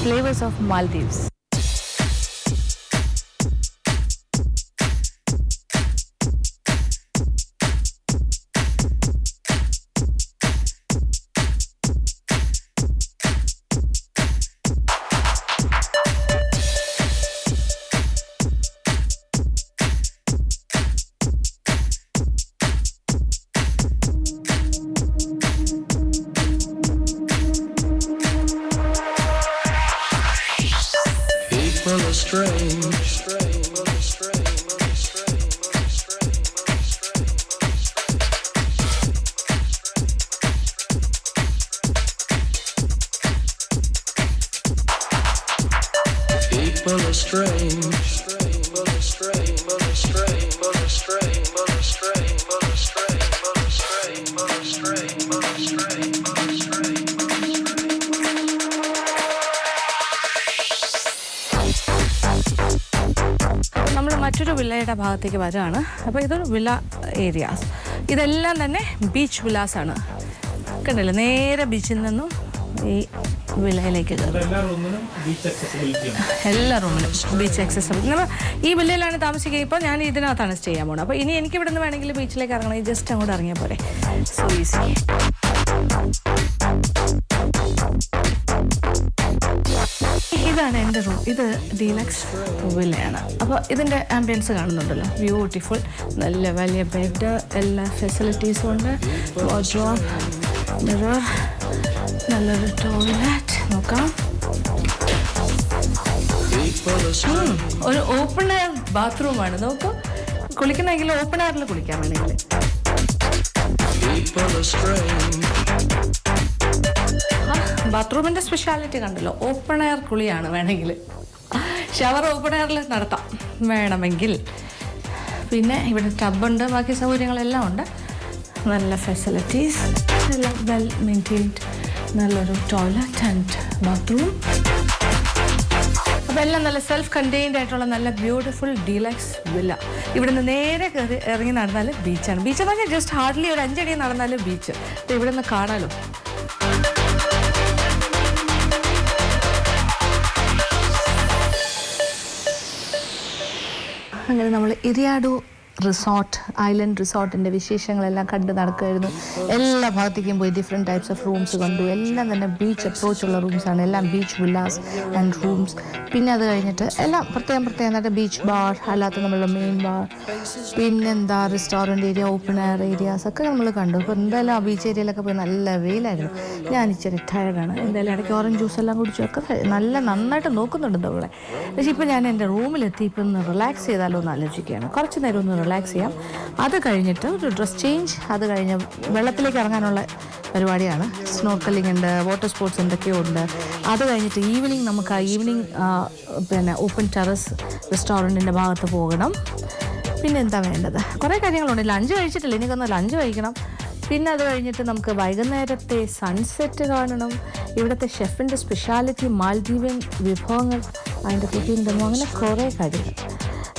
Flavors of Maldives. മറ്റൊരു വില്ലയുടെ ഭാഗത്തേക്ക് വരികയാണ്. അപ്പോൾ ഇതൊരു വില്ല ഏരിയാസ്. ഇതെല്ലാം തന്നെ ബീച്ച് വില്ലാസാണ്. കണ്ടില്ലേ, നേരെ ബീച്ചിൽ നിന്നും ഈ വില്ലയിലേക്ക് കയറും. എല്ലാ റൂമിലും ബീച്ച് ആക്സസിബിലിറ്റി. നമ്മൾ ഈ വില്ലയിലാണ് താമസിക്കുക. ഇപ്പോൾ ഞാൻ ഇതിനകത്താണ് സ്റ്റേ ചെയ്യാൻ പോകുന്നത്. അപ്പോൾ ഇനി എനിക്ക് ഇവിടെ നിന്ന് വേണമെങ്കിൽ ബീച്ചിലേക്ക് ഇറങ്ങണമെങ്കിൽ ജസ്റ്റ് അങ്ങോട്ട് ഇറങ്ങിയാൽ പോരെ. So easy. ഇതാണ് എൻ്റെ റൂം. ഇത് ഡീലക്സ് വില്ലയാണ്. അപ്പോൾ ഇതിൻ്റെ ആംബിയൻസ് കാണുന്നുണ്ടല്ലോ, ബ്യൂട്ടിഫുൾ. നല്ല വലിയ ബെഡ്, എല്ലാ ഫെസിലിറ്റീസും ഉണ്ട്. വാർഡ്രോബ്, മിറർ, നല്ലൊരു ടോയ്ലറ്റ്. നോക്കാം, ഒരു ഓപ്പൺ എയർ ബാത്റൂമാണ്. നോക്കൂ, കുളിക്കണമെങ്കിൽ ഓപ്പൺ എയറിൽ കുളിക്കാൻ വേണമെങ്കിൽ. ബാത്റൂമിൻ്റെ സ്പെഷ്യാലിറ്റി കണ്ടല്ലോ, ഓപ്പൺ എയർ കുളിയാണ്. വേണമെങ്കിൽ ഷവർ ഓപ്പൺ എയറിൽ നടത്താം വേണമെങ്കിൽ. പിന്നെ ഇവിടെ ടബുണ്ട്, ബാക്കി സൗകര്യങ്ങളെല്ലാം ഉണ്ട്. നല്ല ഫെസിലിറ്റീസ്, എല്ലാം വെൽ മെയിൻറ്റെയിൻഡ്. നല്ലൊരു ടോയ്ലറ്റ് ആൻഡ് ബാത്റൂം. അപ്പോൾ എല്ലാം നല്ല സെൽഫ് കണ്ടെയ്ൻഡ് ആയിട്ടുള്ള നല്ല ബ്യൂട്ടിഫുൾ ഡീലക്സ് വില്ല. ഇവിടെ നിന്ന് നേരെ കയറി ഇറങ്ങി നടന്നാൽ ബീച്ചാണ്. ബീച്ച് എന്ന് പറഞ്ഞാൽ ജസ്റ്റ് ഹാർഡ്ലി ഒരു 5 അടി നടന്നാൽ ബീച്ച്. അപ്പോൾ ഇവിടെ നിന്ന് കാണാലോ. അങ്ങനെ നമ്മൾ ഇരിയാഡു റിസോർട്ട്, ഐലൻഡ് റിസോർട്ടിൻ്റെ വിശേഷങ്ങളെല്ലാം കണ്ട് നടക്കുമായിരുന്നു. എല്ലാ ഭാഗത്തേക്കും പോയി ഡിഫറെൻറ്റ് ടൈപ്സ് ഓഫ് റൂംസ് കണ്ടു. എല്ലാം തന്നെ ബീച്ച് അപ്രോച്ചുള്ള റൂംസാണ്, എല്ലാം ബീച്ച് വില്ലാസ് ആൻഡ് റൂംസ്. പിന്നെ അത് കഴിഞ്ഞിട്ട് എല്ലാം പ്രത്യേകം എന്നിട്ട് ബീച്ച് ബാർ, അല്ലാത്ത നമ്മളുടെ മെയിൻ ബാർ, പിന്നെന്താ restaurant area, open air areas ഒക്കെ നമ്മൾ കണ്ടു. ഇപ്പോൾ എന്തായാലും ആ ബീച്ച് ഏരിയയിലൊക്കെ പോയി നല്ല വെയിലായിരുന്നു. ഞാൻ ഇച്ചിരി ടയർഡാണ്. എന്തായാലും ഇടയ്ക്ക് ഓറഞ്ച് ജ്യൂസ് എല്ലാം കുടിച്ചൊക്കെ നന്നായിട്ട് നോക്കുന്നുണ്ട് അവളെ. പക്ഷേ ഇപ്പോൾ ഞാൻ എൻ്റെ റൂമിലെത്തി ഇപ്പം ഒന്ന് റിലാക്സ് ചെയ്താലോ എന്ന് ആലോചിക്കുകയാണ്. കുറച്ച് നേരം ഒന്ന് റിലാക്സ് ചെയ്യാം. അത് കഴിഞ്ഞിട്ട് ഒരു ഡ്രസ് ചേഞ്ച്, അത് കഴിഞ്ഞ് വെള്ളത്തിലേക്ക് ഇറങ്ങാനുള്ള പരിപാടിയാണ്. സ്നോർക്കലിംഗ് ഉണ്ട്, വാട്ടർ സ്പോർട്സ് എന്തൊക്കെയോ ഉണ്ട്. അത് കഴിഞ്ഞിട്ട് ഈവനിങ് നമുക്ക് ആ ഈവനിങ് പിന്നെ ഓപ്പൺ ടെറസ് റെസ്റ്റോറൻറ്റിൻ്റെ ഭാഗത്ത് പോകണം. പിന്നെ എന്താ വേണ്ടത്, കുറേ കാര്യങ്ങളുണ്ട്. ലഞ്ച് കഴിച്ചിട്ടില്ല, എനിക്കൊന്ന് ലഞ്ച് കഴിക്കണം. പിന്നെ അത് കഴിഞ്ഞിട്ട് നമുക്ക് വൈകുന്നേരത്തെ സൺസെറ്റ് കാണണം. ഇവിടുത്തെ ഷെഫിൻ്റെ സ്പെഷ്യാലിറ്റി മാൽദീവ്യൻ വിഭവങ്ങൾ, അതിൻ്റെ കുക്കിംഗ് ഡെമോ, അങ്ങനെ കുറേ കാര്യങ്ങൾ.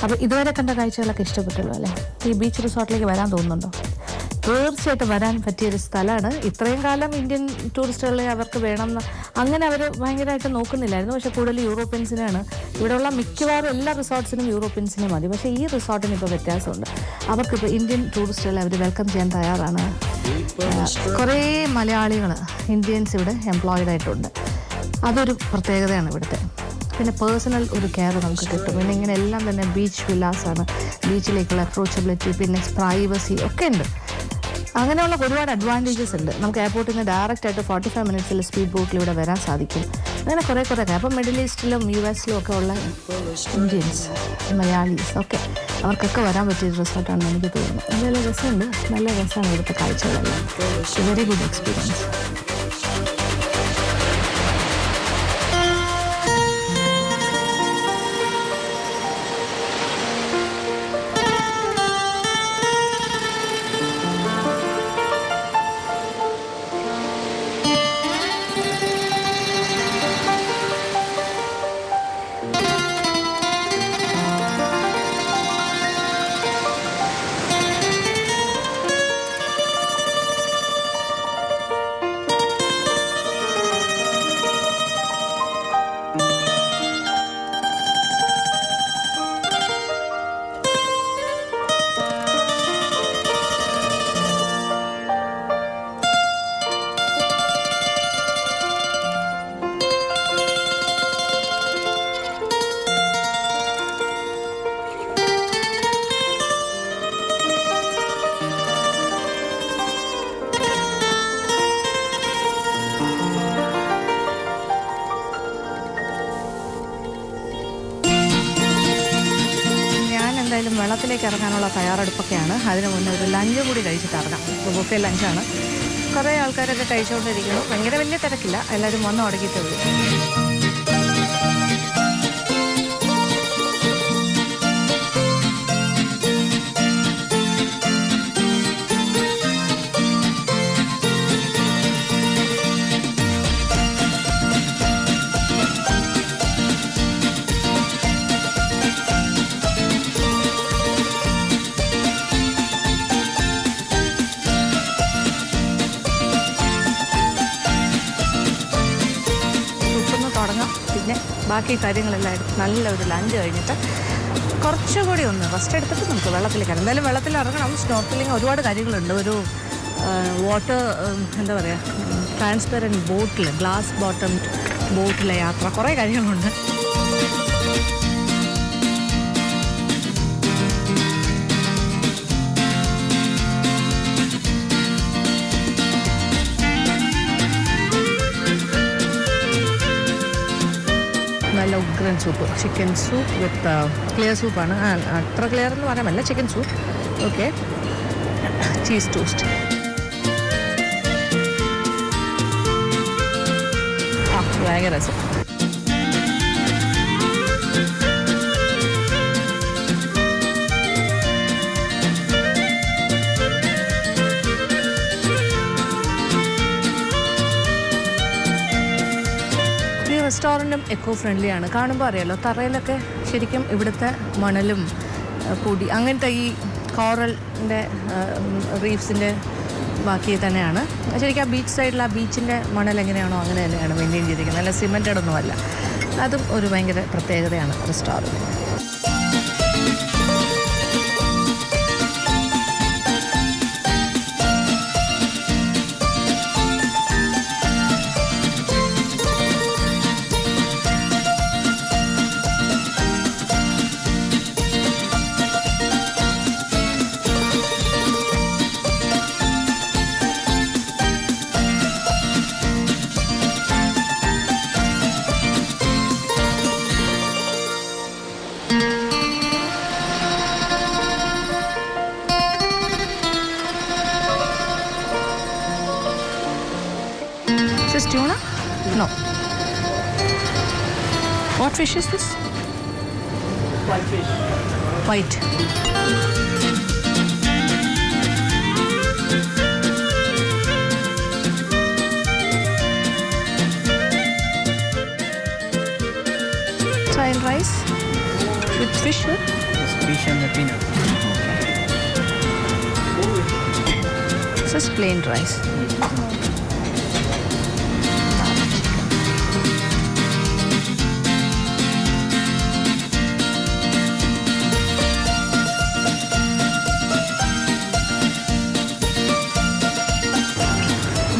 അപ്പോൾ ഇതുവരെ കണ്ട കാഴ്ചകളൊക്കെ ഇഷ്ടപ്പെട്ടല്ലോ അല്ലേ? ഈ ബീച്ച് റിസോർട്ടിലേക്ക് വരാൻ തോന്നുന്നുണ്ടോ? തീർച്ചയായിട്ടും വരാൻ പറ്റിയൊരു സ്ഥലമാണ്. ഇത്രയും കാലം ഇന്ത്യൻ ടൂറിസ്റ്റുകളെ അവർക്ക് വേണമെന്ന് അങ്ങനെ അവർ ഭയങ്കരമായിട്ട് നോക്കുന്നില്ലായിരുന്നു. പക്ഷേ കൂടുതൽ യൂറോപ്യൻസിനാണ് ഇവിടെയുള്ള മിക്കവാറും എല്ലാ റിസോർട്ട്സിനും യൂറോപ്യൻസിനെ മതി. പക്ഷേ ഈ റിസോർട്ടിന് ഇപ്പോൾ വ്യത്യാസമുണ്ട്. അവർക്കിപ്പോൾ ഇന്ത്യൻ ടൂറിസ്റ്റുകളെ അവർ വെൽക്കം ചെയ്യാൻ തയ്യാറാണ്. കുറേ മലയാളികൾ, ഇന്ത്യൻസ് ഇവിടെ എംപ്ലോയിഡ് ആയിട്ടുണ്ട്. അതൊരു പ്രത്യേകതയാണ് ഇവിടുത്തെ. പിന്നെ പേഴ്സണൽ ഒരു കെയർ നമുക്ക് കിട്ടും. പിന്നെ ഇങ്ങനെ എല്ലാം തന്നെ ബീച്ച് വില്ലാസാണ്. ബീച്ചിലേക്കുള്ള അപ്രോച്ചബിലിറ്റി, പിന്നെ പ്രൈവസി ഒക്കെ ഉണ്ട്. അങ്ങനെയുള്ള ഒരുപാട് അഡ്വാൻറ്റേജസ് ഉണ്ട്. നമുക്ക് എയർപോർട്ടിൽ നിന്ന് ഡയറക്റ്റായിട്ട് 45 മിനിറ്റ്സിൽ സ്പീഡ് ബോട്ടിൽ ഇവിടെ വരാൻ സാധിക്കും. അങ്ങനെ കുറേ അപ്പം മിഡിൽ ഈസ്റ്റിലും US ഒക്കെ ഉള്ള ഇന്ത്യൻസ്, മലയാളീസ് ഒക്കെ അവർക്കൊക്കെ വരാൻ പറ്റിയ റിസോർട്ടാണെന്ന് എനിക്ക് തോന്നുന്നു. നല്ല രസമുണ്ട്, നല്ല രസമാണ് ഇവിടുത്തെ കാഴ്ചകളെല്ലാം. Very good experience. വെള്ളത്തിലേക്ക് ഇറങ്ങാനുള്ള തയ്യാറെടുപ്പൊക്കെയാണ്. അതിന് മുന്നേ ഒരു ലഞ്ചും കൂടി കഴിച്ചിട്ട് ഇറങ്ങാം. ബുഫേ ലഞ്ചാണ്. കുറേ ആൾക്കാരൊക്കെ കഴിച്ചുകൊണ്ടിരിക്കുന്നു. ഭയങ്കര വലിയ തിരക്കില്ല, എല്ലാവരും വന്ന് തുടങ്ങിയിട്ടേ ഉള്ളൂ. പിന്നെ ബാക്കി കാര്യങ്ങളെല്ലാം എടുത്ത് നല്ലൊരു ലഞ്ച് കഴിഞ്ഞിട്ട് കുറച്ചുകൂടി ഒന്ന് റെസ്റ്റ് എടുത്തിട്ട് നമുക്ക് വെള്ളത്തിലേക്ക് ഇറങ്ങാം. എന്തായാലും വെള്ളത്തിൽ ഇറങ്ങണം. സ്നോർക്കലിങ് ഒരുപാട് കാര്യങ്ങളുണ്ട്. ഒരു വാട്ടർ എന്താ പറയുക, ട്രാൻസ്പെറൻറ്റ് ബോട്ടിൽ, ഗ്ലാസ് ബോട്ടം ബോട്ടിലെ യാത്ര, കുറേ കാര്യങ്ങളുണ്ട്. നല്ല ഉഗ്രൻ soup, chicken soup with clear സൂപ്പാണ്. അത്ര ക്ലിയർ എന്ന് പറയാമല്ല, chicken soup. Okay, cheese toast. ഭയങ്കര രസം. റെസ്റ്റോറൻറ്റും എക്കോ ഫ്രണ്ട്ലിയാണ്. കാണുമ്പോൾ അറിയാലോ, തറയിലൊക്കെ ശരിക്കും ഇവിടുത്തെ മണലും പൊടി അങ്ങനത്തെ ഈ കോറലിൻ്റെ റീഫ്സിൻ്റെ ബാക്കി തന്നെയാണ്. ശരിക്കും ആ ബീച്ച് സൈഡിൽ ആ ബീച്ചിൻ്റെ മണൽ എങ്ങനെയാണോ അങ്ങനെ തന്നെയാണ് മെയിൻറ്റെയിൻ ചെയ്തിരിക്കുന്നത്. നല്ല സിമെൻറ്റഡ് ഒന്നുമല്ല. അതും ഒരു ഭയങ്കര പ്രത്യേകതയാണ് restaurant. Is this tuna? No. What fish is this? White fish. White. Fried rice with fish. Yes, fish and the peanut. This is plain rice.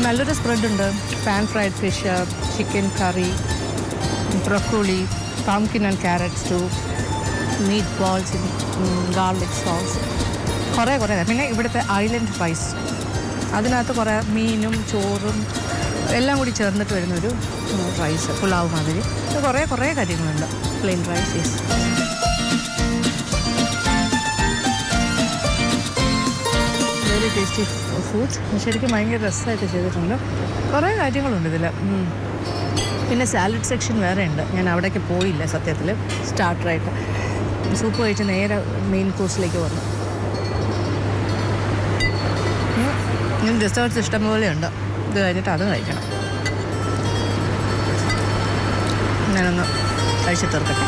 നല്ലൊരു സ്പ്രെഡുണ്ട്. Pan fried fish, chicken curry, broccoli, pumpkin and carrot stew, meatballs in garlic sauce, കുറേ പിന്നെ ഇവിടുത്തെ island rice, അതിനകത്ത് കുറേ മീനും ചോറും എല്ലാം കൂടി ചേർന്നിട്ട് വരുന്നൊരു റൈസ്, പുലാവ് മാതിരി. കുറേ കാര്യങ്ങളുണ്ട്. Plain rice is very tasty food. ശരിക്കും ഭയങ്കര രസമായിട്ട് ചെയ്തിട്ടുണ്ട്. കുറേ കാര്യങ്ങളുണ്ട് ഇതിൽ. പിന്നെ സാലഡ് സെക്ഷൻ വേറെ ഉണ്ട്. ഞാൻ അവിടേക്ക് പോയില്ല സത്യത്തിൽ. സ്റ്റാർട്ടറായിട്ട് സൂപ്പ് കഴിച്ച് നേരെ മെയിൻ കോഴ്സിലേക്ക് വന്നു. ഡെസേർട്ട്സ് ഇഷ്ടംപോലെ ഉണ്ട്. ഇത് കഴിഞ്ഞിട്ട് അത് കഴിക്കണം. ഞാനൊന്ന് കഴിച്ച് തീർക്കട്ടെ.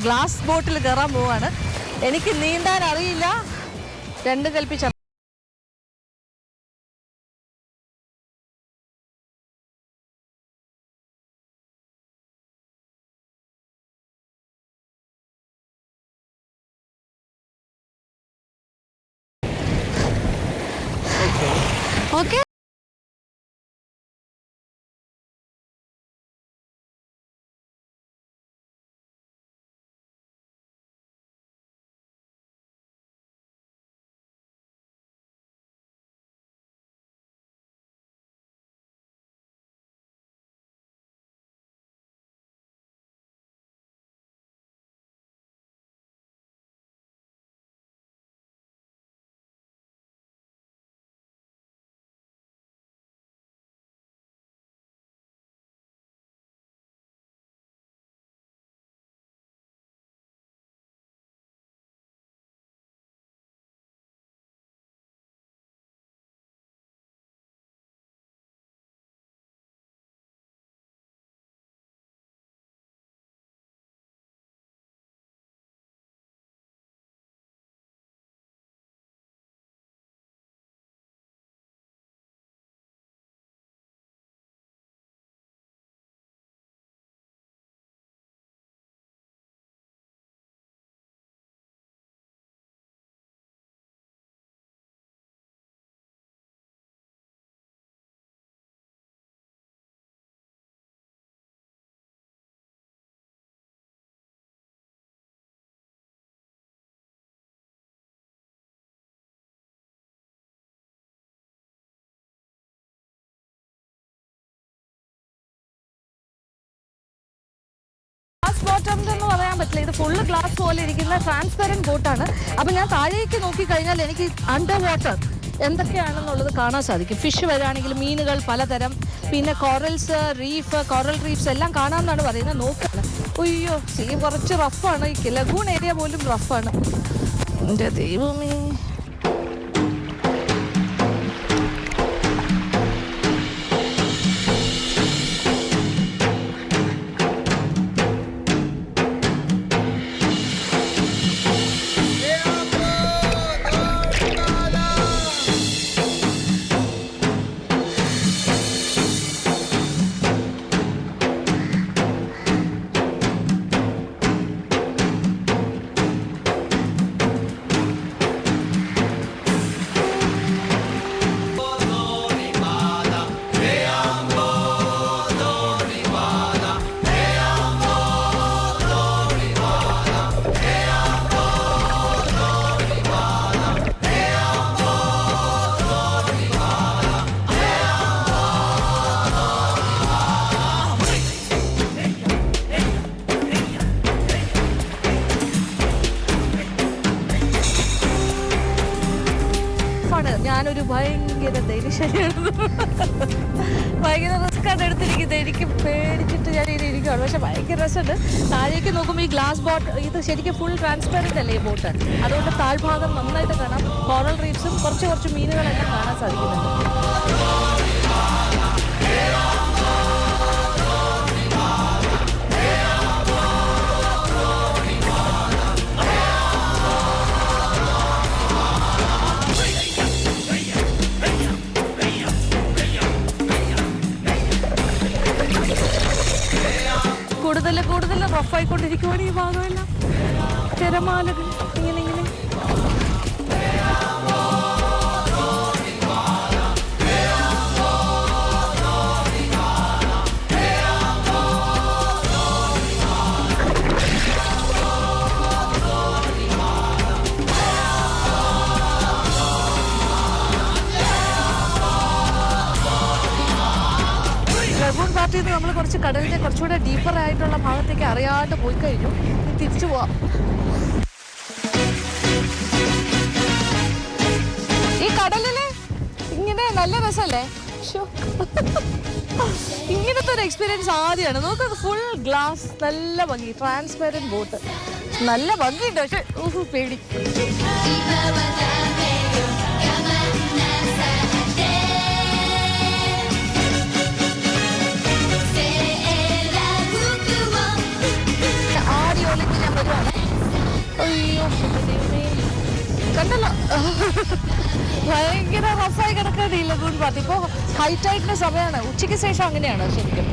ഗ്ലാസ് ബോട്ടിൽ കയറാൻ പോവാണ്. എനിക്ക് നീന്താൻ അറിയില്ല, രണ്ടും കൽപ്പിച്ച. ഓക്കെ, എന്ന് പറയാൻ പറ്റില്ല. ഇത് ഫുള്ള് ഗ്ലാസ് പോലെ ഇരിക്കുന്ന ട്രാൻസ്പെറന്റ് ബോട്ടാണ്. അപ്പൊ ഞാൻ താഴേക്ക് നോക്കി കഴിഞ്ഞാൽ എനിക്ക് അണ്ടർ വാട്ടർ എന്തൊക്കെയാണെന്നുള്ളത് കാണാൻ സാധിക്കും. ഫിഷ് വരാണെങ്കിൽ മീനുകൾ പലതരം, പിന്നെ കോറൽസ്, കോറൽ റീഫ്സ് എല്ലാം കാണാമെന്നാണ് പറയുന്നത്. നോക്കാണ്, അയ്യോ സീ കുറച്ച് റഫാണ്. ഈ ലഗൂൺ ഏരിയ പോലും റഫാണ്. എൻ്റെ ദൈവമേ, ഞാനൊരു ഭയങ്കര ധൈര്യശാലിയാണ്. ഭയങ്കര റിസ്ക്കാണ് എടുത്തിരിക്കുന്നത്. എനിക്ക് പേടിച്ചിട്ട് ഞാൻ ഇതിൽ ഇരിക്കുകയാണ്. പക്ഷെ ഭയങ്കര രസമുണ്ട്. താഴേക്ക് നോക്കുമ്പോൾ ഈ ഗ്ലാസ് ബോട്ട്, ഇത് ശരിക്കും ഫുൾ ട്രാൻസ്പെറന്റ് അല്ലേ ഈ ബോട്ട്. അതുകൊണ്ട് താഴ്ഭാഗം നന്നായിട്ട് കാണാം. കോറൽ റീഫ്സും കുറച്ച് മീനുകളെല്ലാം കാണാൻ സാധിക്കുന്നുണ്ട്. കൂടുതൽ റഫായിക്കൊണ്ടിരിക്കുവാണ് ഈ ഭാഗമെല്ലാം. തിരമാലകൾ ഇങ്ങനെ പാർട്ടിയിൽ നിന്ന് നമ്മൾ കുറച്ച് കടലിൻ്റെ കുറച്ചുകൂടെ ഡീപ്പർ ആയിട്ടുള്ള ഭാഗത്തേക്ക് അറിയാതെ പോയി കഴിഞ്ഞു. തിരിച്ചു പോവാം. ഈ കടലില് ഇങ്ങനെ നല്ല രസമല്ലേ? ഇങ്ങനത്തെ ഒരു എക്സ്പീരിയൻസ് ആദ്യമാണ്. നോക്കുക, ഫുൾ ഗ്ലാസ്, നല്ല ഭംഗി, ട്രാൻസ്പെറന്റ് ബോട്ട്, നല്ല ഭംഗിയുണ്ട്. പക്ഷെ പേടി. കണ്ടല്ലോ ഭയങ്കര റഫായി കിടക്കുന്ന ഈ ലഗൂൺ പാത്ത്. ഇപ്പോൾ ഹൈ ടൈഡിന്റെ സമയമാണ്, ഉച്ചയ്ക്ക് ശേഷം അങ്ങനെയാണ് ശരിക്കും.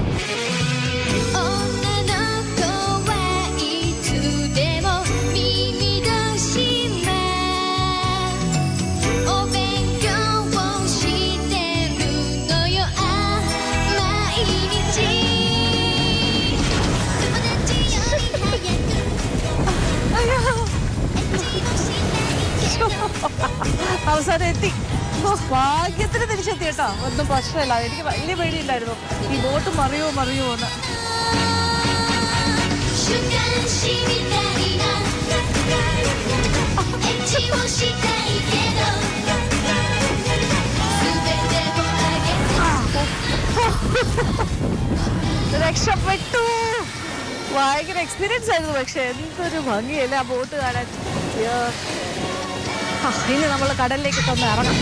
അവസാനം എത്തി. ഭാഗ്യത്തിന് തിരിച്ചെത്തി കേട്ടോ, ഒന്നും പ്രശ്നമില്ല. എനിക്ക് വലിയ പേടിയില്ലായിരുന്നു ഈ ബോട്ട് മറിയോ എന്ന്. രക്ഷപ്പെട്ടു. ഭയങ്കര എക്സ്പീരിയൻസ് ആയിരുന്നു. പക്ഷെ എന്തൊരു ഭംഗിയല്ലേ ആ ബോട്ട് കാണാൻ. ഇനി നമ്മൾ കടലിലേക്ക് ഒന്ന് ഇറങ്ങാം.